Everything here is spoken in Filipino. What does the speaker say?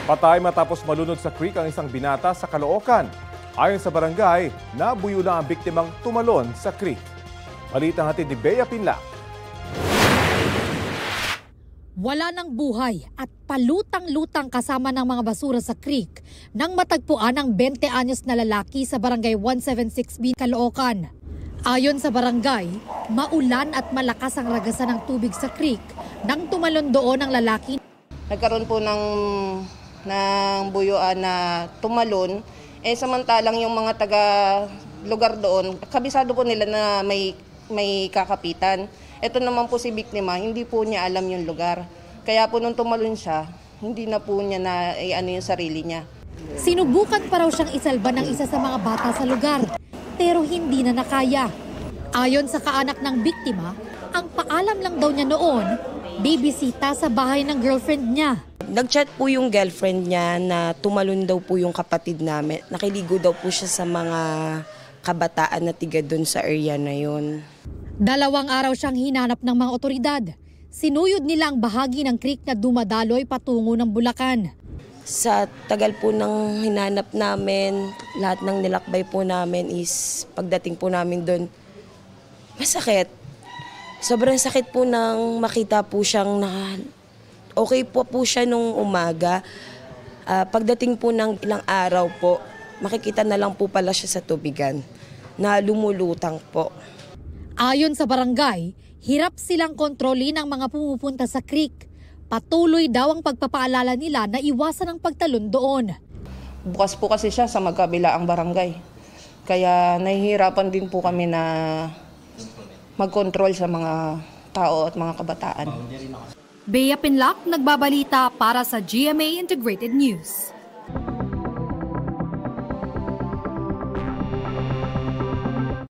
Patay matapos malunod sa creek ang isang binata sa Caloocan. Ayon sa barangay, nabuyo na ang biktimang tumalon sa creek. Balitang hatid ni Bea Pinlac. Wala ng buhay at palutang-lutang kasama ng mga basura sa creek nang matagpuan ang 20 anyos na lalaki sa barangay 176B, Caloocan. Ayon sa barangay, maulan at malakas ang ragasan ng tubig sa creek nang tumalon doon ang lalaki. Nagkaroon po ng buyuan na tumalon, samantalang yung mga taga lugar doon, kabisado po nila na may kakapitan. Ito naman po si biktima, hindi po niya alam yung lugar. Kaya po nung tumalon siya, hindi na po niya na yung sarili niya. Sinubukan pa raw siyang isalba ng isa sa mga bata sa lugar, pero hindi na nakaya. Ayon sa kaanak ng biktima, ang paalam lang daw niya noon, bibisita sa bahay ng girlfriend niya. Nag-chat po yung girlfriend niya na tumalon daw po yung kapatid namin. Nakiligo daw po siya sa mga kabataan na tiga doon sa area na yun. 2 araw siyang hinanap ng mga otoridad. Sinuyod nila ang bahagi ng creek na dumadaloy patungo ng Bulacan. Sa tagal po ng hinanap namin, lahat ng nilakbay po namin is pagdating po namin doon, masakit. Sobrang sakit po nang makita po siyang okay po siya nung umaga. Pagdating po ng ilang araw po, makikita na lang po pala siya sa tubigan na lumulutang po. Ayon sa barangay, hirap silang kontrolin ang mga pumupunta sa creek. Patuloy daw ang pagpapaalala nila na iwasan ang pagtalon doon. Bukas po kasi siya sa magkabila ang barangay. Kaya nahihirapan din po kami na mag-control sa mga tao at mga kabataan. Bea Pinlac, nagbabalita para sa GMA Integrated News.